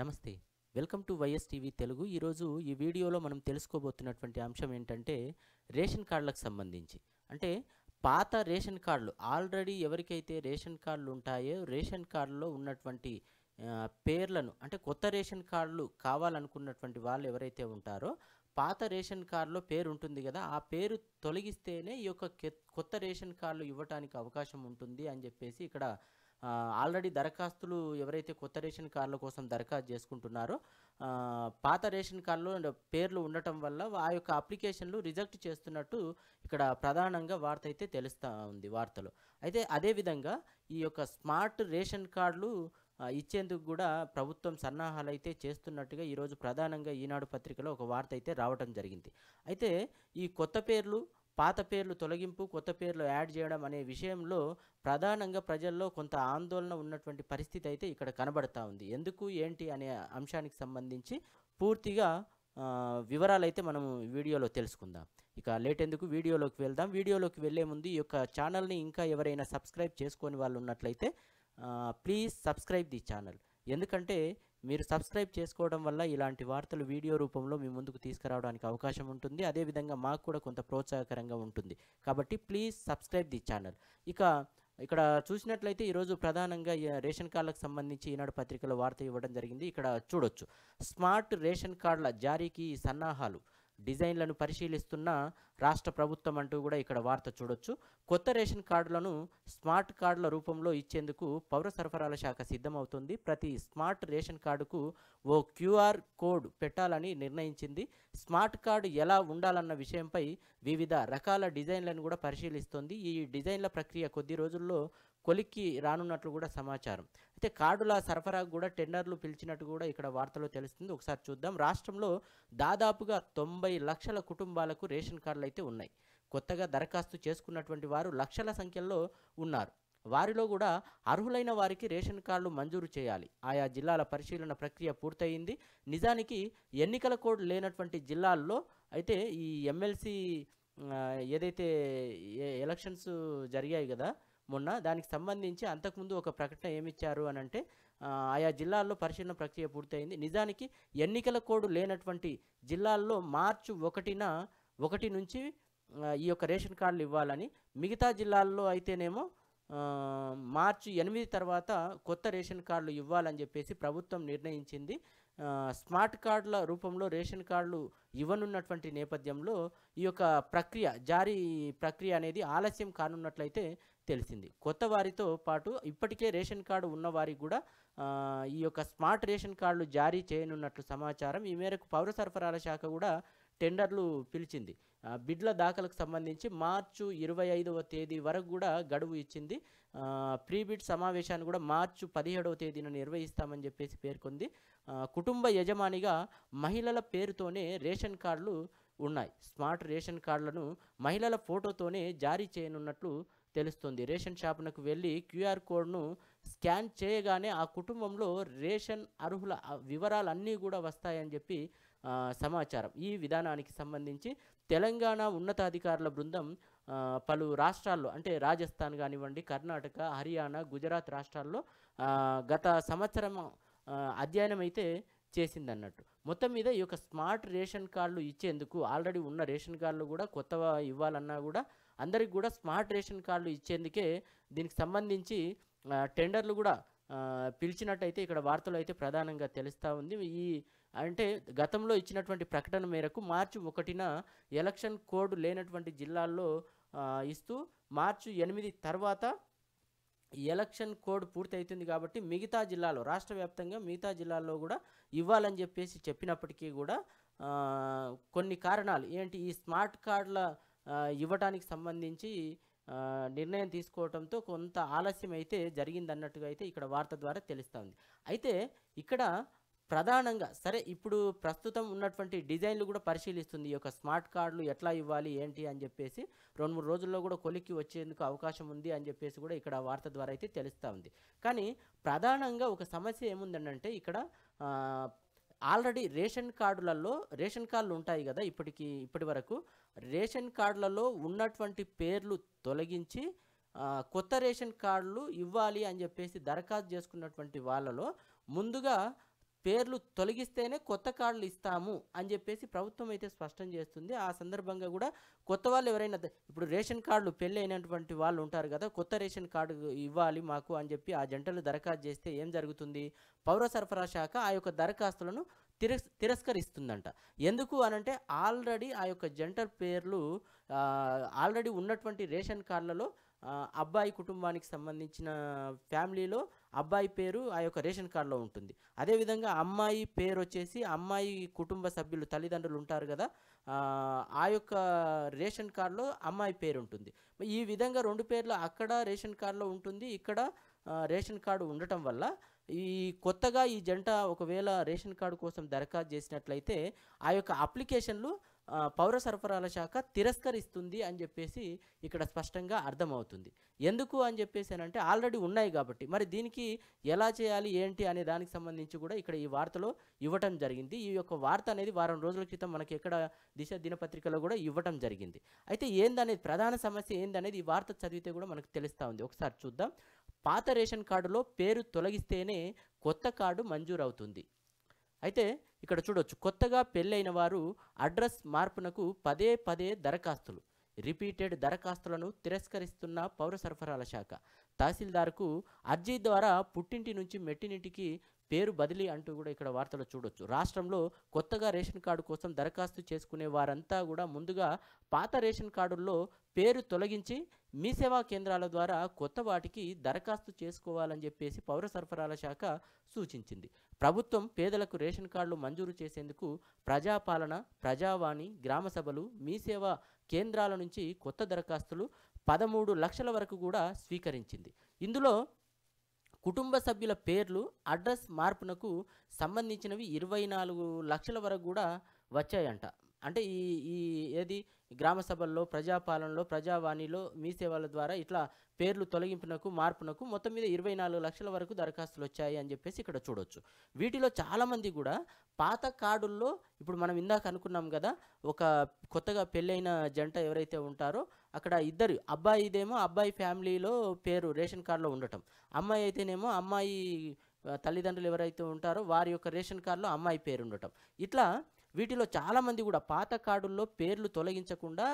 నమస్తే. Welcome to YS TV Telugu. ఈరోజు ఈ వీడియోలో మనం తెలుసుకోబోతున్నటువంటి అంశం ఏంటంటే, రేషన్ కార్డులకు సంబంధించి. అంటే పాత రేషన్ కార్డులు ఆల్రెడీ ఎవరికైతే రేషన్ కార్డులు ఉంటాయో, రేషన్ కార్డులో ఉన్నటువంటి పేర్లను అంటే కొత్త రేషన్ కార్డులు కావాలనుకున్నటువంటి వాళ్ళు ఎవరైతే ఉంటారో, పాత రేషన్ కార్డులో పేరు ఉంటుంది గదా! ఆ పేరు తొలగిస్తేనే ఈ యొక్క కొత్త రేషన్ కార్డులు ఇవ్వటానికి అవకాశం ఉంటుంది అని జెప్పేసి ఇక్కడ ఆల్రెడీ దరఖాస్తులు ఎవరైతే కొత్త రేషన్ కార్డుల కోసం దరఖాస్తు చేసుకుంటున్నారో పాత రేషన్ కార్డులో పేర్లు ఉండటం వల్ల ఆ యొక్క అప్లికేషన్లు రిజెక్ట్ చేస్తున్నట్టు ఇక్కడ ప్రధానంగా వార్త అయితే తెలుస్తూ ఉంది వార్తలో. అయితే అదేవిధంగా ఈ యొక్క స్మార్ట్ రేషన్ కార్డులు ఇచ్చేందుకు కూడా ప్రభుత్వం సన్నాహాలు అయితే చేస్తున్నట్టుగా ఈరోజు ప్రధానంగా ఈనాడు పత్రికలో ఒక వార్త అయితే రావటం జరిగింది. అయితే ఈ కొత్త పేర్లు పాత పేర్లు తొలగింపు, కొత్త పేర్లు యాడ్ చేయడం అనే విషయంలో ప్రధానంగా ప్రజల్లో కొంత ఆందోళన ఉన్నటువంటి పరిస్థితి అయితే ఇక్కడ కనబడతా ఉంది. ఎందుకు ఏంటి అనే అంశానికి సంబంధించి పూర్తిగా వివరాలైతే మనం వీడియోలో తెలుసుకుందాం. ఇక లేట్ ఎందుకు వీడియోలోకి వెళ్దాం. వీడియోలోకి వెళ్ళే ముందు ఈ యొక్క ఛానల్ని ఇంకా ఎవరైనా సబ్స్క్రైబ్ చేసుకొని వాళ్ళు ఉన్నట్లయితే ప్లీజ్ సబ్స్క్రైబ్ ది ఛానల్. ఎందుకంటే మీరు సబ్స్క్రైబ్ చేసుకోవడం వల్ల ఇలాంటి వార్తలు వీడియో రూపంలో మీ ముందుకు తీసుకురావడానికి అవకాశం ఉంటుంది. అదేవిధంగా మాకు కూడా కొంత ప్రోత్సాహకరంగా ఉంటుంది. కాబట్టి ప్లీజ్ సబ్స్క్రైబ్ ది ఛానల్. ఇక ఇక్కడ చూసినట్లయితే ఈరోజు ప్రధానంగా రేషన్ కార్డులకు సంబంధించి ఈనాడు పత్రికలో వార్త ఇవ్వడం జరిగింది. ఇక్కడ చూడొచ్చు, స్మార్ట్ రేషన్ కార్డుల జారీకి సన్నాహాలు, డిజైన్లను పరిశీలిస్తున్న రాష్ట్ర ప్రభుత్వం అంటూ కూడా ఇక్కడ వార్త చూడొచ్చు. కొత్త రేషన్ కార్డులను స్మార్ట్ కార్డుల రూపంలో ఇచ్చేందుకు పౌర సరఫరాల శాఖ సిద్ధమవుతుంది. ప్రతి స్మార్ట్ రేషన్ కార్డుకు ఓ క్యూఆర్ కోడ్ పెట్టాలని నిర్ణయించింది. స్మార్ట్ కార్డు ఎలా ఉండాలన్న విషయంపై వివిధ రకాల డిజైన్లను కూడా పరిశీలిస్తోంది. ఈ డిజైన్ల ప్రక్రియ కొద్ది రోజుల్లో కొలిక్కి రానున్నట్లు కూడా సమాచారం. అయితే కార్డుల సరఫరాకు కూడా టెండర్లు పిలిచినట్టు కూడా ఇక్కడ వార్తలో తెలుస్తుంది. ఒకసారి చూద్దాం. రాష్ట్రంలో దాదాపుగా 90 లక్షల కుటుంబాలకు రేషన్ కార్డులు అయితే ఉన్నాయి. కొత్తగా దరఖాస్తు చేసుకున్నటువంటి వారు లక్షల సంఖ్యలో ఉన్నారు. వారిలో కూడా అర్హులైన వారికి రేషన్ కార్డులు మంజూరు చేయాలి. ఆయా జిల్లాల పరిశీలన ప్రక్రియ పూర్తయింది. నిజానికి ఎన్నికల కోడ్ లేనటువంటి జిల్లాల్లో అయితే ఈ ఎమ్మెల్సీ ఏదైతే ఎలక్షన్స్ జరిగాయి కదా మొన్న, దానికి సంబంధించి అంతకుముందు ఒక ప్రకటన ఏమిచ్చారు అని అంటే, ఆయా జిల్లాల్లో పరిశీలన ప్రక్రియ పూర్తయింది. నిజానికి ఎన్నికల కోడ్ లేనటువంటి జిల్లాల్లో మార్చి 1 నుంచి ఈ యొక్క రేషన్ కార్డులు ఇవ్వాలని, మిగతా జిల్లాల్లో అయితేనేమో మార్చి 8 తర్వాత కొత్త రేషన్ కార్డులు ఇవ్వాలని చెప్పేసి ప్రభుత్వం నిర్ణయించింది. స్మార్ట్ కార్డుల రూపంలో రేషన్ కార్డులు ఇవ్వనున్నటువంటి నేపథ్యంలో ఈ యొక్క జారీ ప్రక్రియ అనేది ఆలస్యం కానున్నట్లయితే తెలిసింది. కొత్త వారితో పాటు ఇప్పటికే రేషన్ కార్డు ఉన్నవారికి కూడా ఈ యొక్క స్మార్ట్ రేషన్ కార్డులు జారీ చేయనున్నట్లు సమాచారం. ఈ మేరకు పౌర సరఫరాల శాఖ కూడా టెండర్లు పిలిచింది. బిడ్ల దాఖలకు సంబంధించి మార్చి 25వ తేదీ వరకు కూడా గడువు ఇచ్చింది. ప్రీ బిడ్ సమావేశాన్ని కూడా మార్చి 17వ తేదీన నిర్వహిస్తామని చెప్పేసి పేర్కొంది. కుటుంబ యజమానిగా మహిళల పేరుతోనే రేషన్ కార్డులు ఉన్నాయి. స్మార్ట్ రేషన్ కార్డులను మహిళల ఫోటోతోనే జారీ చేయనున్నట్లు తెలుస్తుంది. రేషన్ షాపునకు వెళ్ళి క్యూఆర్ కోడ్ను స్కాన్ చేయగానే ఆ కుటుంబంలో రేషన్ అర్హుల వివరాలన్నీ కూడా వస్తాయని చెప్పి సమాచారం. ఈ విధానానికి సంబంధించి తెలంగాణ ఉన్నతాధికారుల బృందం పలు రాష్ట్రాల్లో అంటే రాజస్థాన్ కానివ్వండి, కర్ణాటక, హర్యానా, గుజరాత్ రాష్ట్రాల్లో గత సంవత్సరం అధ్యయనం అయితే చేసిందన్నట్టు. మొత్తం మీద ఈ యొక్క స్మార్ట్ రేషన్ కార్డులు ఇచ్చేందుకు ఆల్రెడీ ఉన్న రేషన్ కార్డులు కూడా కొత్తగా ఇవ్వాలన్నా కూడా అందరికి కూడా స్మార్ట్ రేషన్ కార్డులు ఇచ్చేందుకే దీనికి సంబంధించి టెండర్లు కూడా పిలిచినట్టయితే ఇక్కడ వార్తలు అయితే ప్రధానంగా తెలుస్తూ ఉంది. అంటే గతంలో ఇచ్చినటువంటి ప్రకటన మేరకు మార్చి 1న ఎలక్షన్ కోడ్ లేనటువంటి జిల్లాల్లో ఇస్తూ మార్చి 8 తర్వాత ఎలక్షన్ కోడ్ పూర్తి అవుతుంది కాబట్టి మిగతా జిల్లాలో రాష్ట్ర వ్యాప్తంగా మిగతా జిల్లాల్లో కూడా ఇవ్వాలని చెప్పేసి చెప్పినప్పటికీ కూడా కొన్ని కారణాలు ఏంటి ఈ స్మార్ట్ కార్డుల ఇవ్వటానికి సంబంధించి నిర్ణయం తీసుకోవడంతో కొంత ఆలస్యం అయితే జరిగిందన్నట్టుగా అయితే ఇక్కడ వార్త ద్వారా తెలుస్తూ ఉంది. అయితే ఇక్కడ ప్రధానంగా సరే ఇప్పుడు ప్రస్తుతం ఉన్నటువంటి డిజైన్లు కూడా పరిశీలిస్తుంది. ఈ యొక్క స్మార్ట్ కార్డులు ఎట్లా ఇవ్వాలి ఏంటి అని చెప్పేసి 2-3 రోజుల్లో కూడా కొలిక్కి వచ్చేందుకు అవకాశం ఉంది అని చెప్పేసి కూడా ఇక్కడ వార్త ద్వారా అయితే తెలుస్తూ ఉంది. కానీ ప్రధానంగా ఒక సమస్య ఏముందంటే ఇక్కడ ఆల్రెడీ రేషన్ కార్డులు ఉంటాయి కదా ఇప్పటి వరకు రేషన్ కార్డులలో ఉన్నటువంటి పేర్లు తొలగించి కొత్త రేషన్ కార్డులు ఇవ్వాలి అని చెప్పేసి దరఖాస్తు చేసుకున్నటువంటి వాళ్ళలో ముందుగా పేర్లు తొలగిస్తేనే కొత్త కార్డులు ఇస్తాము అని చెప్పేసి ప్రభుత్వం అయితే స్పష్టం చేస్తుంది. ఆ సందర్భంగా కూడా కొత్త వాళ్ళు ఎవరైనా ఇప్పుడు రేషన్ కార్డులు పెళ్ళి అయినటువంటి వాళ్ళు ఉంటారు కదా, కొత్త రేషన్ కార్డు ఇవ్వాలి మాకు అని చెప్పి ఆ జంటలు దరఖాస్తు చేస్తే ఏం జరుగుతుంది, పౌర సరఫరా శాఖ ఆ యొక్క దరఖాస్తులను తిరస్కరిస్తుందంట. ఎందుకు అనంటే ఆల్రెడీ ఆ యొక్క జంట పేర్లు ఆల్రెడీ ఉన్నటువంటి రేషన్ కార్డులలో అబ్బాయి కుటుంబానికి సంబంధించిన ఫ్యామిలీలో అబ్బాయి పేరు ఆ యొక్క రేషన్ కార్డులో ఉంటుంది. అదేవిధంగా అమ్మాయి పేరు వచ్చేసి అమ్మాయి కుటుంబ సభ్యులు తల్లిదండ్రులు ఉంటారు కదా, ఆ యొక్క రేషన్ కార్డులో అమ్మాయి పేరు ఉంటుంది. ఈ విధంగా 2 పేర్లు అక్కడ రేషన్ కార్డులో ఉంటుంది, ఇక్కడ రేషన్ కార్డు ఉండటం వల్ల ఈ కొత్తగా ఈ జంట ఒకవేళ రేషన్ కార్డు కోసం దరఖాస్తు చేసినట్లయితే ఆ యొక్క అప్లికేషన్లు పౌర సరఫరాల శాఖ తిరస్కరిస్తుంది అని చెప్పేసి ఇక్కడ స్పష్టంగా అర్థమవుతుంది. ఎందుకు అని చెప్పేసి అంటే ఆల్రెడీ ఉన్నాయి కాబట్టి మరి దీనికి ఎలా చేయాలి ఏంటి అనే దానికి సంబంధించి కూడా ఇక్కడ ఈ వార్తలో ఇవ్వటం జరిగింది. ఈ యొక్క వార్త అనేది వారం రోజుల క్రితం మనకి ఎక్కడ దిశ దినపత్రికలో కూడా ఇవ్వటం జరిగింది. అయితే ఏందనేది ప్రధాన సమస్య ఏందనేది ఈ వార్త చదివితే కూడా మనకు తెలుస్తూ ఉంది. ఒకసారి చూద్దాం. పాత రేషన్ కార్డులో పేరు తొలగిస్తేనే కొత్త కార్డు మంజూరవుతుంది. అయితే ఇక్కడ చూడొచ్చు, కొత్తగా పెళ్ళైన వారు అడ్రస్ మార్పునకు పదే పదే దరఖాస్తులు, రిపీటెడ్ దరఖాస్తులను తిరస్కరిస్తున్న పౌర సరఫరాల శాఖ. తహసీల్దార్కు అర్జీ ద్వారా పుట్టింటి నుంచి మెట్టినింటికి పేరు బదిలీ అంటూ కూడా ఇక్కడ వార్తలు చూడొచ్చు. రాష్ట్రంలో కొత్తగా రేషన్ కార్డు కోసం దరఖాస్తు చేసుకునే వారంతా కూడా ముందుగా పాత రేషన్ కార్డుల్లో పేరు తొలగించి మీ సేవా కేంద్రాల ద్వారా కొత్త వాటికి దరఖాస్తు చేసుకోవాలని చెప్పేసి పౌర సరఫరాల శాఖ సూచించింది. ప్రభుత్వం పేదలకు రేషన్ కార్డులు మంజూరు చేసేందుకు ప్రజాపాలన, ప్రజావాణి, గ్రామ సభలు, మీ సేవా కేంద్రాల నుంచి కొత్త దరఖాస్తులు 13 లక్షల వరకు కూడా స్వీకరించింది. ఇందులో కుటుంబ సభ్యుల పేర్లు, అడ్రస్ మార్పునకు సంబంధించినవి 24 లక్షల వరకు కూడా వచ్చాయంట. అంటే ఈ ఈ ఏది గ్రామ సభల్లో, ప్రజాపాలనలో, ప్రజావాణిలో, మీ సేవల ద్వారా ఇట్లా పేర్లు తొలగింపునకు, మార్పునకు మొత్తం మీద 24 లక్షల వరకు దరఖాస్తులు వచ్చాయి అని చెప్పేసి ఇక్కడ చూడొచ్చు. వీటిలో చాలామంది కూడా పాత కార్డుల్లో ఇప్పుడు మనం ఇందాక అనుకున్నాం కదా, ఒక కొత్తగా పెళ్ళైన జంట ఎవరైతే ఉంటారో అక్కడ ఇద్దరు అబ్బాయిదేమో అబ్బాయి ఫ్యామిలీలో పేరు రేషన్ కార్డులో ఉండటం, అమ్మాయి అయితేనేమో అమ్మాయి తల్లిదండ్రులు ఎవరైతే ఉంటారో వారి యొక్క రేషన్ కార్డులో అమ్మాయి పేరు ఉండటం. ఇట్లా వీటిలో చాలామంది కూడా పాత కార్డుల్లో పేర్లు తొలగించకుండా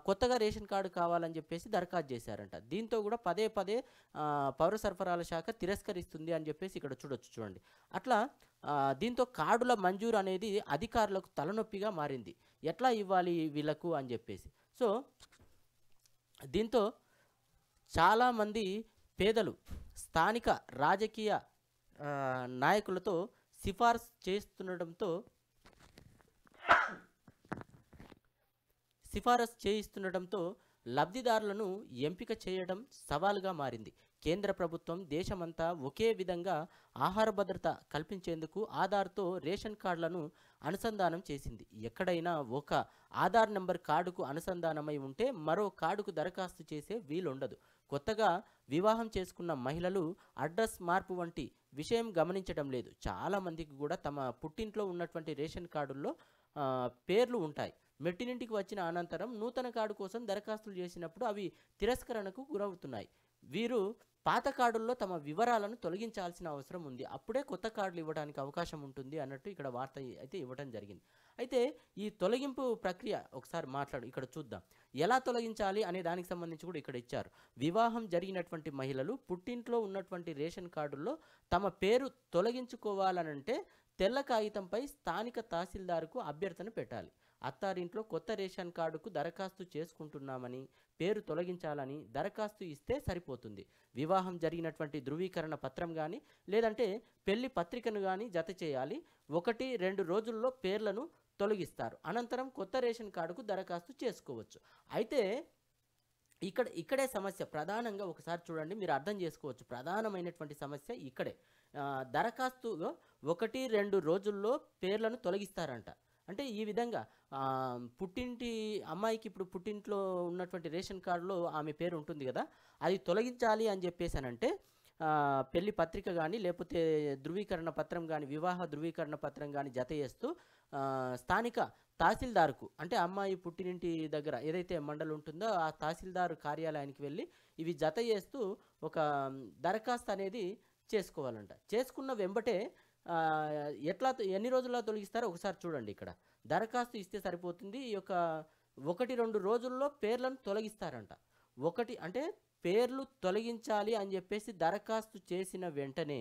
కొత్తగా రేషన్ కార్డు కావాలని చెప్పేసి దరఖాస్తు చేశారంట. దీంతో కూడా పదే పదే పౌర సరఫరాల శాఖ తిరస్కరిస్తుంది అని చెప్పేసి ఇక్కడ చూడొచ్చు. చూడండి, అట్లా దీంతో కార్డుల మంజూరు అనేది అధికారులకు తలనొప్పిగా మారింది. ఎట్లా ఇవ్వాలి వీళ్ళకు అని చెప్పేసి. సో దీంతో చాలామంది పేదలు స్థానిక రాజకీయ నాయకులతో సిఫార్సు చేయిస్తుండటంతో లబ్ధిదారులను ఎంపిక చేయడం సవాలుగా మారింది. కేంద్ర ప్రభుత్వం దేశమంతా ఒకే విధంగా ఆహార భద్రత కల్పించేందుకు ఆధార్తో రేషన్ కార్డులను అనుసంధానం చేసింది. ఎక్కడైనా ఒక ఆధార్ నెంబర్ కార్డుకు అనుసంధానమై ఉంటే మరో కార్డుకు దరఖాస్తు చేసే వీలుండదు. కొత్తగా వివాహం చేసుకున్న మహిళలు అడ్రస్ మార్పు వంటి విషయం గమనించడం లేదు. చాలామందికి కూడా తమ పుట్టింట్లో ఉన్నటువంటి రేషన్ కార్డుల్లో పేర్లు ఉంటాయి. మెట్టినింటికి వచ్చిన అనంతరం నూతన కార్డు కోసం దరఖాస్తులు చేసినప్పుడు అవి తిరస్కరణకు గురవుతున్నాయి. వీరు పాత కార్డుల్లో తమ వివరాలను తొలగించాల్సిన అవసరం ఉంది. అప్పుడే కొత్త కార్డులు ఇవ్వడానికి అవకాశం ఉంటుంది అన్నట్టు ఇక్కడ వార్త అయితే ఇవ్వడం జరిగింది. అయితే ఈ తొలగింపు ప్రక్రియ ఒకసారి ఇక్కడ చూద్దాం. ఎలా తొలగించాలి అనే దానికి సంబంధించి కూడా ఇక్కడ ఇచ్చారు. వివాహం జరిగినటువంటి మహిళలు పుట్టింట్లో ఉన్నటువంటి రేషన్ కార్డుల్లో తమ పేరు తొలగించుకోవాలనంటే తెల్ల కాగితంపై స్థానిక తహసీల్దార్కు అభ్యర్థన పెట్టాలి. అత్తారింట్లో కొత్త రేషన్ కార్డుకు దరఖాస్తు చేసుకుంటున్నామని, పేరు తొలగించాలని దరఖాస్తు ఇస్తే సరిపోతుంది. వివాహం జరిగినటువంటి ధృవీకరణ పత్రం కానీ లేదంటే పెళ్లి పత్రికను కానీ జత చేయాలి. 1-2 రోజుల్లో పేర్లను తొలగిస్తారు. అనంతరం కొత్త రేషన్ కార్డుకు దరఖాస్తు చేసుకోవచ్చు. అయితే ఇక్కడే సమస్య ప్రధానంగా ఒకసారి చూడండి, మీరు అర్థం చేసుకోవచ్చు. ప్రధానమైనటువంటి సమస్య ఇక్కడే. దరఖాస్తులో 1-2 రోజుల్లో పేర్లను తొలగిస్తారంట. అంటే ఈ విధంగా పుట్టింటి అమ్మాయికి ఇప్పుడు పుట్టింట్లో ఉన్నటువంటి రేషన్ కార్డులో ఆమె పేరు ఉంటుంది కదా, అది తొలగించాలి అని చెప్పేసానంటే పెళ్లి పత్రిక కానీ లేకపోతే ధృవీకరణ పత్రం కానీ, వివాహ ధృవీకరణ పత్రం కానీ జత చేస్తూ స్థానిక తహసీల్దార్కు, అంటే అమ్మాయి పుట్టినింటి దగ్గర ఏదైతే మండలం ఉంటుందో ఆ తహసీల్దార్ కార్యాలయానికి వెళ్ళి ఇవి జత చేస్తూ ఒక దరఖాస్తు అనేది చేసుకోవాలంట. చేసుకున్న వెంబటే ఎన్ని రోజుల్లో తొలగిస్తారో ఒకసారి చూడండి ఇక్కడ. దరఖాస్తు ఇస్తే సరిపోతుంది. ఈ యొక్క 1-2 రోజుల్లో పేర్లను తొలగిస్తారంట. అంటే పేర్లు తొలగించాలి అని చెప్పేసి దరఖాస్తు చేసిన వెంటనే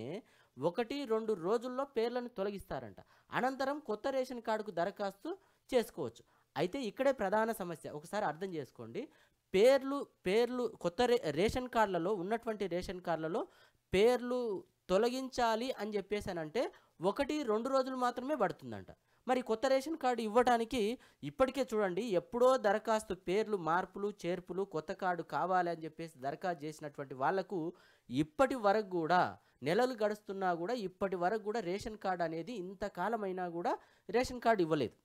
1-2 రోజుల్లో పేర్లను తొలగిస్తారంట. అనంతరం కొత్త రేషన్ కార్డుకు దరఖాస్తు చేసుకోవచ్చు. అయితే ఇక్కడే ప్రధాన సమస్య ఒకసారి అర్థం చేసుకోండి. పేర్లు కొత్త రేషన్ కార్డులలో ఉన్నటువంటి రేషన్ కార్డులలో పేర్లు తొలగించాలి అని చెప్పేసానంటే 1-2 రోజులు మాత్రమే పడుతుందంట. మరి కొత్త రేషన్ కార్డు ఇవ్వడానికి ఇప్పటికే చూడండి, ఎప్పుడో దరఖాస్తు పేర్లు మార్పులు చేర్పులు కొత్త కార్డు కావాలి అని చెప్పేసి దరఖాస్తు చేసినటువంటి వాళ్లకు ఇప్పటి వరకు కూడా నెలలు గడుస్తున్నా కూడా ఇప్పటి వరకు కూడా రేషన్ కార్డు అనేది ఇంతకాలమైనా కూడా రేషన్ కార్డు ఇవ్వలేదు.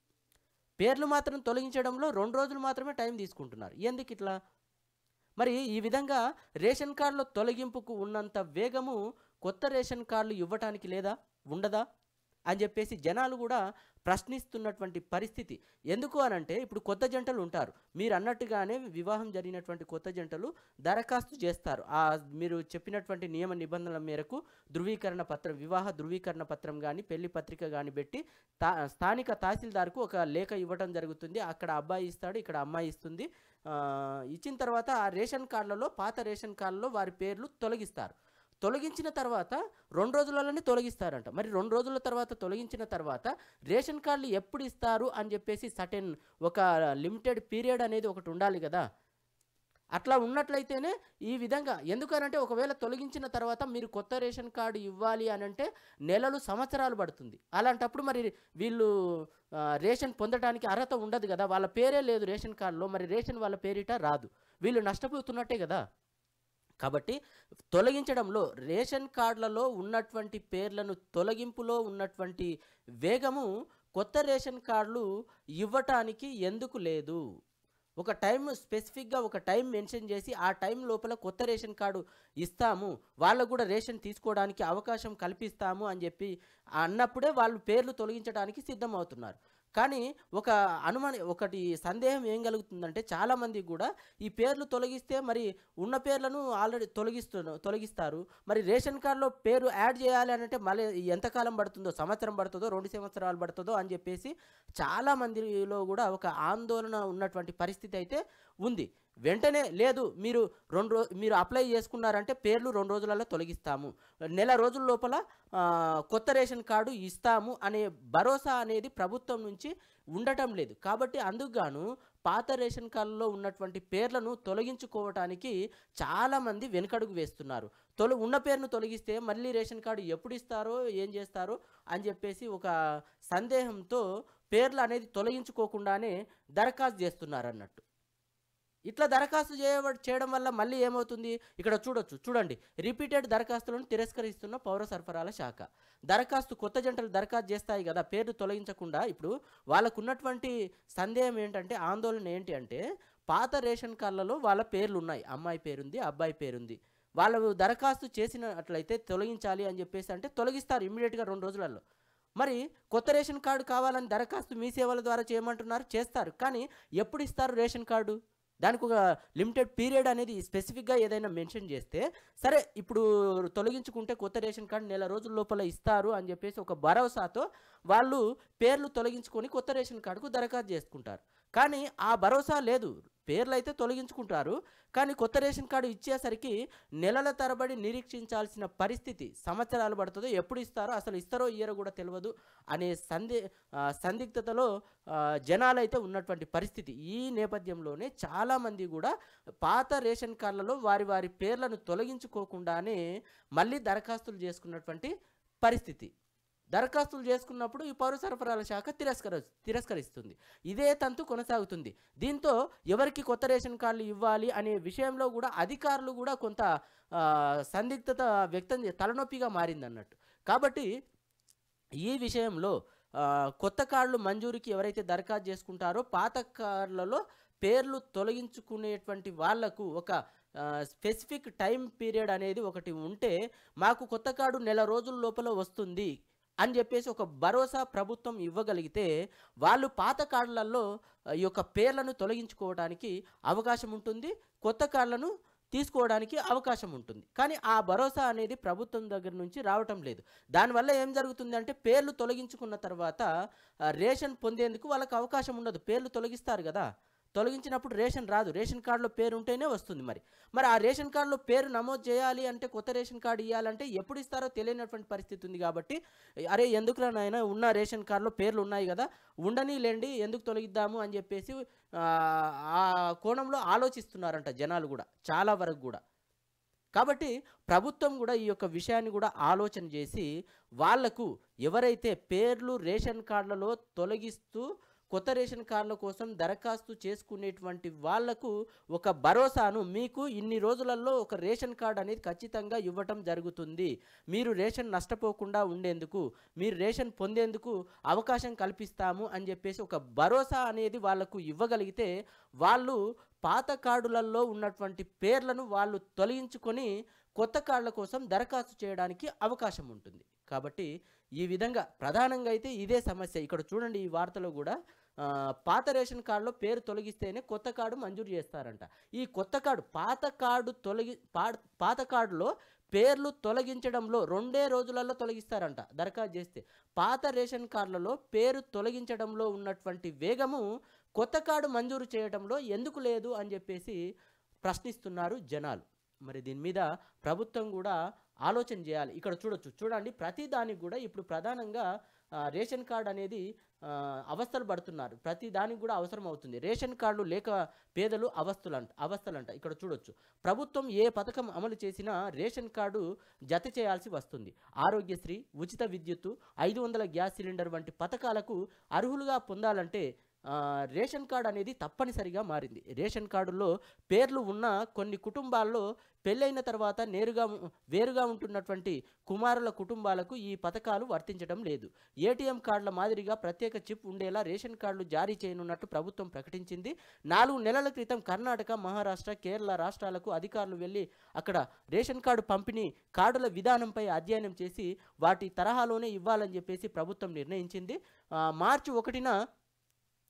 పేర్లు మాత్రం తొలగించడంలో 2 రోజులు మాత్రమే టైం తీసుకుంటున్నారు. ఎందుకు ఇట్లా? మరి ఈ విధంగా రేషన్ కార్డులో తొలగింపుకు ఉన్నంత వేగము కొత్త రేషన్ కార్డులు ఇవ్వటానికి లేదా, ఉండదా అని చెప్పేసి జనాలు కూడా ప్రశ్నిస్తున్నటువంటి పరిస్థితి. ఎందుకు అనంటే ఇప్పుడు కొత్త జంటలు ఉంటారు, మీరు అన్నట్టుగానే వివాహం జరిగినటువంటి కొత్త జంటలు దరఖాస్తు చేస్తారు. మీరు చెప్పినటువంటి నియమ నిబంధనల మేరకు వివాహ ధృవీకరణ పత్రం కానీ పెళ్లి పత్రిక కానీ పెట్టి స్థానిక తహసీల్దార్కు ఒక లేఖ ఇవ్వడం జరుగుతుంది. అక్కడ అబ్బాయి ఇస్తాడు, ఇక్కడ అమ్మాయి ఇస్తుంది. ఇచ్చిన తర్వాత ఆ రేషన్ కార్డులలో పాత రేషన్ కార్డులలో వారి పేర్లు తొలగిస్తారు. తొలగించిన తర్వాత 2 రోజులలోనే తొలగిస్తారంట. మరి 2 రోజుల తర్వాత తొలగించిన తర్వాత రేషన్ కార్డులు ఎప్పుడు ఇస్తారు అని చెప్పేసి ఒక లిమిటెడ్ పీరియడ్ అనేది ఒకటి ఉండాలి కదా. అట్లా ఉన్నట్లయితేనే ఈ విధంగా, ఎందుకనంటే ఒకవేళ తొలగించిన తర్వాత మీరు కొత్త రేషన్ కార్డు ఇవ్వాలి అని అంటే నెలలు సంవత్సరాలు పడుతుంది. అలాంటప్పుడు మరి వీళ్ళు రేషన్ పొందడానికి అర్హత ఉండదు కదా. వాళ్ళ పేరే లేదు రేషన్ కార్డులో, మరి రేషన్ వాళ్ళ పేరిట రాదు. వీళ్ళు నష్టపోతున్నట్టే కదా. కాబట్టి తొలగించడంలో రేషన్ కార్డులలో ఉన్నటువంటి పేర్లను తొలగింపులో ఉన్నటువంటి వేగము కొత్త రేషన్ కార్డులు ఇవ్వటానికి ఎందుకు లేదు? ఒక టైం స్పెసిఫిక్గా ఒక టైం మెన్షన్ చేసి ఆ టైం లోపల కొత్త రేషన్ కార్డు ఇస్తాము, వాళ్ళకు కూడా రేషన్ తీసుకోవడానికి అవకాశం కల్పిస్తాము అని చెప్పి అన్నప్పుడే వాళ్ళు పేర్లు తొలగించడానికి సిద్ధమవుతున్నారు. కానీ ఒకటి సందేహం ఏం కలుగుతుందంటే చాలామందికి కూడా ఈ పేర్లు తొలగిస్తే మరి ఉన్న పేర్లను ఆల్రెడీ తొలగిస్తారు. మరి రేషన్ కార్డులో పేరు యాడ్ చేయాలి అని అంటే మళ్ళీ ఎంతకాలం పడుతుందో, సంవత్సరం పడుతుందో 2 సంవత్సరాలు పడుతుందో అని చెప్పేసి చాలామందిలో కూడా ఒక ఆందోళన ఉన్నటువంటి పరిస్థితి అయితే ఉంది. వెంటనే లేదు, మీరు అప్లై చేసుకున్నారంటే పేర్లు 2 రోజులలో తొలగిస్తాము, నెల రోజుల లోపల కొత్త రేషన్ కార్డు ఇస్తాము అనే భరోసా అనేది ప్రభుత్వం నుంచి ఉండటం లేదు. కాబట్టి అందుకుగాను పాత రేషన్ కార్డులో ఉన్నటువంటి పేర్లను తొలగించుకోవటానికి చాలామంది వెనుకడుగు వేస్తున్నారు. ఉన్న పేరును తొలగిస్తే మళ్ళీ రేషన్ కార్డు ఎప్పుడు ఇస్తారో ఏం చేస్తారో అని చెప్పేసి ఒక సందేహంతో పేర్లు అనేది తొలగించుకోకుండానే దరఖాస్తు చేస్తున్నారు అన్నట్టు. ఇట్లా దరఖాస్తు చేయడం వల్ల మళ్ళీ ఏమవుతుంది ఇక్కడ చూడండి, రిపీటెడ్ దరఖాస్తులను తిరస్కరిస్తున్న పౌర సరఫరాల శాఖ. కొత్త జంటలు దరఖాస్తు చేస్తాయి కదా పేర్లు తొలగించకుండా. ఇప్పుడు వాళ్ళకున్నటువంటి సందేహం ఏంటంటే, ఆందోళన ఏంటి అంటే, పాత రేషన్ కార్డులలో వాళ్ళ పేర్లు ఉన్నాయి, అమ్మాయి పేరుంది, అబ్బాయి పేరుంది. వాళ్ళు దరఖాస్తు చేసినట్లయితే తొలగించాలి అని చెప్పేసి అంటే తొలగిస్తారు ఇమ్మీడియట్గా 2 రోజులలో. మరి కొత్త రేషన్ కార్డు కావాలని దరఖాస్తు మీ సేవల ద్వారా చేయమంటున్నారు, చేస్తారు. కానీ ఎప్పుడు ఇస్తారు రేషన్ కార్డు? దానికి ఒక లిమిటెడ్ పీరియడ్ అనేది స్పెసిఫిక్గా ఏదైనా మెన్షన్ చేస్తే సరే, ఇప్పుడు తొలగించుకుంటే కొత్త రేషన్ కార్డు నెల రోజుల లోపల ఇస్తారు అని చెప్పేసి ఒక భరోసాతో వాళ్ళు పేర్లు తొలగించుకొని కొత్త రేషన్ కార్డుకు దరఖాస్తు చేసుకుంటారు. కానీ ఆ భరోసా లేదు. పేర్లు అయితే తొలగించుకుంటారు, కానీ కొత్త రేషన్ కార్డు ఇచ్చేసరికి నెలల తరబడి నిరీక్షించాల్సిన పరిస్థితి, సంవత్సరాలు పడుతుందో, ఎప్పుడు ఇస్తారో, అసలు ఇస్తారో ఇయ్యరో కూడా తెలియదు అనే సందిగ్ధతలో జనాలైతే ఉన్నటువంటి పరిస్థితి. ఈ నేపథ్యంలోనే చాలామంది కూడా పాత రేషన్ కార్డులలో వారి పేర్లను తొలగించుకోకుండానే మళ్ళీ దరఖాస్తులు చేసుకున్నటువంటి పరిస్థితి. దరఖాస్తులు చేసుకున్నప్పుడు ఈ పౌర సరఫరాల శాఖ తిరస్కరిస్తుంది. ఇదే తంతు కొనసాగుతుంది. దీంతో ఎవరికి కొత్త రేషన్ కార్డులు ఇవ్వాలి అనే విషయంలో కూడా అధికారులు కూడా కొంత సందిగ్ధత తలనొప్పిగా మారిందన్నట్టు. కాబట్టి ఈ విషయంలో కొత్త కార్డులు మంజూరికి ఎవరైతే దరఖాస్తు చేసుకుంటారో పాత కార్డులలో పేర్లు తొలగించుకునేటువంటి వాళ్లకు ఒక స్పెసిఫిక్ టైం పీరియడ్ అనేది ఒకటి ఉంటే, మాకు కొత్త కార్డు నెల రోజుల లోపల వస్తుంది అని చెప్పేసి ఒక భరోసా ప్రభుత్వం ఇవ్వగలిగితే వాళ్ళు పాత కార్డులలో ఈ యొక్క పేర్లను తొలగించుకోవడానికి అవకాశం ఉంటుంది, కొత్త కార్డులను తీసుకోవడానికి అవకాశం ఉంటుంది. కానీ ఆ భరోసా అనేది ప్రభుత్వం దగ్గర నుంచి రావటం లేదు. దానివల్ల ఏం జరుగుతుందంటే పేర్లు తొలగించుకున్న తర్వాత రేషన్ పొందేందుకు వాళ్ళకి అవకాశం ఉండదు. పేర్లు తొలగిస్తారు కదా! తొలగించినప్పుడు రేషన్ రాదు. రేషన్ కార్డులో పేరు ఉంటేనే వస్తుంది మరి ఆ రేషన్ కార్డులో పేరు నమోదు చేయాలి అంటే, కొత్త రేషన్ కార్డు ఇవ్వాలంటే ఎప్పుడు ఇస్తారో తెలియనటువంటి పరిస్థితి ఉంది కాబట్టి, అరే ఎందుకురా నాయనా ఉన్న రేషన్ కార్డులో పేర్లు ఉన్నాయి కదా, ఉండనీలేండి ఎందుకు తొలగిద్దాము అని చెప్పేసి ఆ కోణంలో ఆలోచిస్తున్నారంట జనాలు కూడా, చాలా వరకు కూడా. కాబట్టి ప్రభుత్వం కూడా ఈ యొక్క విషయాన్ని కూడా ఆలోచన చేసి వాళ్లకు ఎవరైతే పేర్లు రేషన్ కార్డులలో తొలగిస్తూ కొత్త రేషన్ కార్డుల కోసం దరఖాస్తు చేసుకునేటువంటి వాళ్లకు ఒక భరోసాను, మీకు ఇన్ని రోజులలో ఒక రేషన్ కార్డు అనేది ఖచ్చితంగా ఇవ్వటం జరుగుతుంది, మీరు రేషన్ నష్టపోకుండా ఉండేందుకు, మీరు రేషన్ పొందేందుకు అవకాశం కల్పిస్తాము అని చెప్పేసి ఒక భరోసా అనేది వాళ్లకు ఇవ్వగలిగితే వాళ్ళు పాత కార్డులలో ఉన్నటువంటి పేర్లను వాళ్ళు తొలగించుకొని కొత్త కార్డుల కోసం దరఖాస్తు చేయడానికి అవకాశం ఉంటుంది. కాబట్టి ఈ విధంగా ప్రధానంగా అయితే ఇదే సమస్య. ఇక్కడ చూడండి ఈ వార్తలో కూడా పాత రేషన్ కార్డులో పేరు తొలగిస్తేనే కొత్త కార్డు మంజూరు చేస్తారంట. ఈ కొత్త కార్డు పాత కార్డులో పేర్లు తొలగించడంలో 2 రోజులలో తొలగిస్తారంట దరఖాస్తు చేస్తే. పాత రేషన్ కార్డులలో పేరు తొలగించడంలో ఉన్నటువంటి వేగము కొత్త కార్డు మంజూరు చేయడంలో ఎందుకు లేదు అని చెప్పేసి ప్రశ్నిస్తున్నారు జనాలు. మరి దీని మీద ప్రభుత్వం కూడా ఆలోచన చేయాలి. ఇక్కడ చూడండి ప్రతి దానికి కూడా ఇప్పుడు ప్రధానంగా రేషన్ కార్డు అనేది అవస్థలు పడుతున్నారు. ప్రతి దానికి కూడా అవసరం అవుతుంది. రేషన్ కార్డు లేక పేదలు అవస్థలంట. ఇక్కడ చూడొచ్చు, ప్రభుత్వం ఏ పథకం అమలు చేసినా రేషన్ కార్డు జత చేయాల్సి వస్తుంది. ఆరోగ్యశ్రీ, ఉచిత విద్యుత్తు, 500 గ్యాస్ సిలిండర్ వంటి పథకాలకు అర్హులుగా పొందాలంటే రేషన్ కార్డు అనేది తప్పనిసరిగా మారింది. రేషన్ కార్డుల్లో పేర్లు ఉన్న కొన్ని కుటుంబాల్లో పెళ్ళైన తర్వాత వేరుగా ఉంటున్నటువంటి కుమారుల కుటుంబాలకు ఈ పథకాలు వర్తించడం లేదు. ఏటీఎం కార్డుల మాదిరిగా ప్రత్యేక చిప్ ఉండేలా రేషన్ కార్డులు జారీ చేయనున్నట్టు ప్రభుత్వం ప్రకటించింది. 4 నెలల క్రితం కర్ణాటక, మహారాష్ట్ర, కేరళ రాష్ట్రాలకు అధికారులు వెళ్ళి అక్కడ రేషన్ కార్డు పంపిణీ కార్డుల విధానంపై అధ్యయనం చేసి వాటి తరహాలోనే ఇవ్వాలని చెప్పేసి ప్రభుత్వం నిర్ణయించింది. మార్చి 1న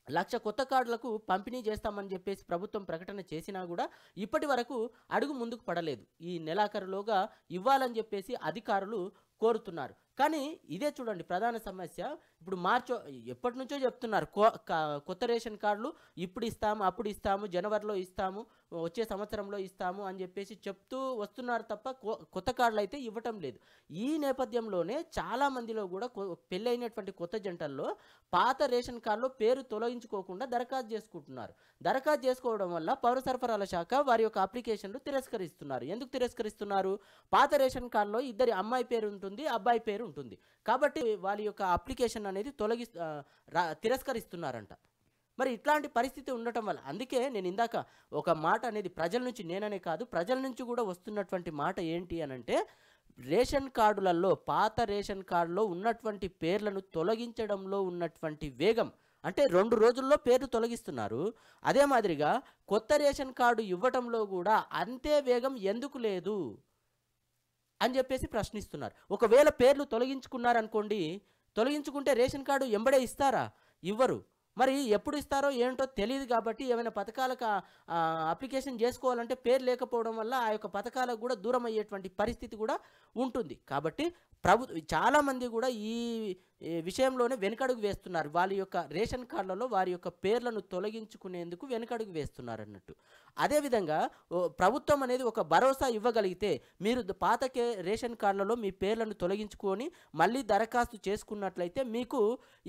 1,00,000 కొత్త కార్డులకు పంపిణీ చేస్తామని చెప్పేసి ప్రభుత్వం ప్రకటన చేసినా కూడా ఇప్పటి వరకు అడుగు ముందుకు పడలేదు. ఈ నెలాఖరులోగా ఇవ్వాలని చెప్పేసి అధికారులు కోరుతున్నారు. కానీ ఇదే చూడండి ప్రధాన సమస్య. ఇప్పుడు ఎప్పటి నుంచో చెప్తున్నారు కొత్త రేషన్ కార్డులు ఇప్పుడు ఇస్తాము, అప్పుడు ఇస్తాము, జనవరిలో ఇస్తాము, వచ్చే సంవత్సరంలో ఇస్తాము అని చెప్పేసి చెప్తూ వస్తున్నారు తప్ప కొత్త కార్డులు అయితే ఇవ్వటం లేదు. ఈ నేపథ్యంలోనే చాలా మందిలో కూడా పెళ్ళైనటువంటి కొత్త జంటల్లో పాత రేషన్ కార్డులో పేరు తొలగించుకోకుండా దరఖాస్తు చేసుకుంటున్నారు. దరఖాస్తు చేసుకోవడం వల్ల పౌర సరఫరాల శాఖ వారి యొక్క అప్లికేషన్లు తిరస్కరిస్తున్నారు. ఎందుకు తిరస్కరిస్తున్నారు? పాత రేషన్ కార్డులో ఇద్దరి అమ్మాయి పేరు ఉంటుంది, అబ్బాయి పేరు ఉంటుంది. కాబట్టి వాళ్ళ యొక్క అప్లికేషన్ అనేది తిరస్కరిస్తున్నారంట. మరి ఇట్లాంటి పరిస్థితి ఉండటం వల్ల, అందుకే నేను ఇందాక ఒక మాట అనేది ప్రజల నుంచి, నేననే కాదు ప్రజల నుంచి కూడా వస్తున్నటువంటి మాట ఏంటి అనంటే, రేషన్ కార్డులలో పాత రేషన్ కార్డులో ఉన్నటువంటి పేర్లను తొలగించడంలో ఉన్నటువంటి వేగం, అంటే 2 రోజుల్లో పేర్లు తొలగిస్తున్నారు. అదే మాదిరిగా కొత్త రేషన్ కార్డు ఇవ్వటంలో కూడా అంతే వేగం ఎందుకు లేదు అని చెప్పేసి ప్రశ్నిస్తున్నారు. ఒకవేళ పేర్లు తొలగించుకున్నారనుకోండి, తొలగించుకుంటే రేషన్ కార్డు ఎంబడే ఇస్తారా? ఇవ్వరు. మరి ఎప్పుడు ఇస్తారో ఏంటో తెలియదు. కాబట్టి ఏమైనా పథకాలకు అప్లికేషన్ చేసుకోవాలంటే పేరు లేకపోవడం వల్ల ఆ యొక్క పథకాలకు కూడా దూరం అయ్యేటువంటి పరిస్థితి కూడా ఉంటుంది. కాబట్టి చాలామంది కూడా ఈ విషయంలోనే వెనుకడుగు వేస్తున్నారు. వాళ్ళ యొక్క రేషన్ కార్డులలో వారి యొక్క పేర్లను తొలగించుకునేందుకు వెనుకడుగు వేస్తున్నారు అన్నట్టు. అదేవిధంగా ప్రభుత్వం అనేది ఒక భరోసా ఇవ్వగలిగితే, మీరు పాత రేషన్ కార్డులలో మీ పేర్లను తొలగించుకొని మళ్ళీ దరఖాస్తు చేసుకున్నట్లయితే మీకు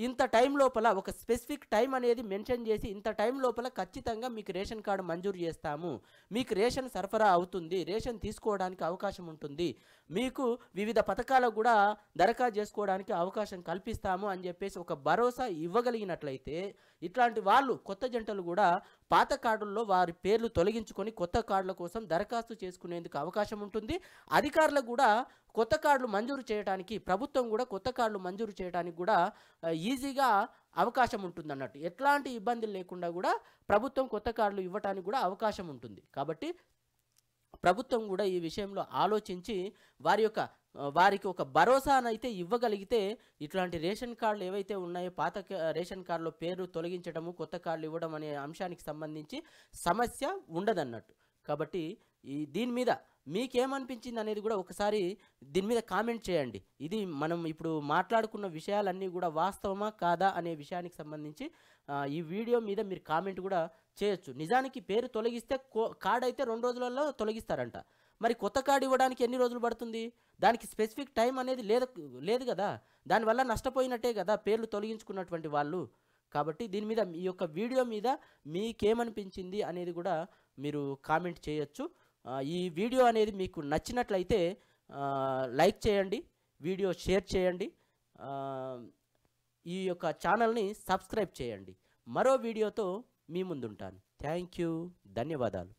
ఇంత టైం లోపల ఒక స్పెసిఫిక్ టైం అనేది మెన్షన్ చేసి, ఇంత టైం లోపల ఖచ్చితంగా మీకు రేషన్ కార్డు మంజూరు చేస్తాము, మీకు రేషన్ సరఫరా అవుతుంది, రేషన్ తీసుకోవడానికి అవకాశం ఉంటుంది, మీకు వివిధ పథకాలకు కూడా దరఖాస్తు చేసుకోవడానికి అవకాశం కల్పిస్తాము అని చెప్పేసి ఒక భరోసా ఇవ్వగలిగినట్లయితే, ఇట్లాంటి వాళ్ళు కొత్త జంటలు కూడా పాత కార్డుల్లో వారి పేర్లు తొలగించుకొని కొత్త కార్డుల కోసం దరఖాస్తు చేసుకునేందుకు అవకాశం ఉంటుంది. అధికారులకు కూడా కొత్త కార్డులు మంజూరు చేయడానికి, ప్రభుత్వం కూడా కొత్త కార్డులు మంజూరు చేయడానికి కూడా ఈజీగా అవకాశం ఉంటుంది అన్నట్టు. ఎట్లాంటి ఇబ్బందులు లేకుండా కూడా ప్రభుత్వం కొత్త కార్డులు ఇవ్వడానికి కూడా అవకాశం ఉంటుంది. కాబట్టి ప్రభుత్వం కూడా ఈ విషయంలో ఆలోచించి వారికి ఒక భరోసానైతే ఇవ్వగలిగితే, ఇట్లాంటి రేషన్ కార్డులు ఏవైతే ఉన్నాయో పాత రేషన్ కార్డులో పేరు తొలగించడము, కొత్త కార్డులు ఇవ్వడం అనే అంశానికి సంబంధించి సమస్య ఉండదన్నట్టు. కాబట్టి దీని మీద మీకేమనిపించింది అనేది కూడా ఒకసారి దీని మీద కామెంట్ చేయండి. ఇది మనం ఇప్పుడు మాట్లాడుకున్న విషయాలన్నీ కూడా వాస్తవమా కాదా అనే విషయానికి సంబంధించి ఈ వీడియో మీద మీరు కామెంట్ కూడా చేయొచ్చు. నిజానికి పేరు తొలగిస్తే కార్డ్ అయితే 2 రోజులలో తొలగిస్తారంట. మరి కొత్త కార్డు ఇవ్వడానికి ఎన్ని రోజులు పడుతుంది? దానికి స్పెసిఫిక్ టైం అనేది లేదు కదా. దానివల్ల నష్టపోయినట్టే కదా పేర్లు తొలగించుకున్నటువంటి వాళ్ళు. కాబట్టి దీని మీద ఈ యొక్క వీడియో మీద మీకేమనిపించింది అనేది కూడా మీరు కామెంట్ చేయొచ్చు. ఈ వీడియో అనేది మీకు నచ్చినట్లయితే లైక్ చేయండి, వీడియో షేర్ చేయండి, ఈ యొక్క ఛానల్ని సబ్స్క్రైబ్ చేయండి. మరో వీడియోతో మీ ముందుంటాను. థ్యాంక్ యూ, ధన్యవాదాలు.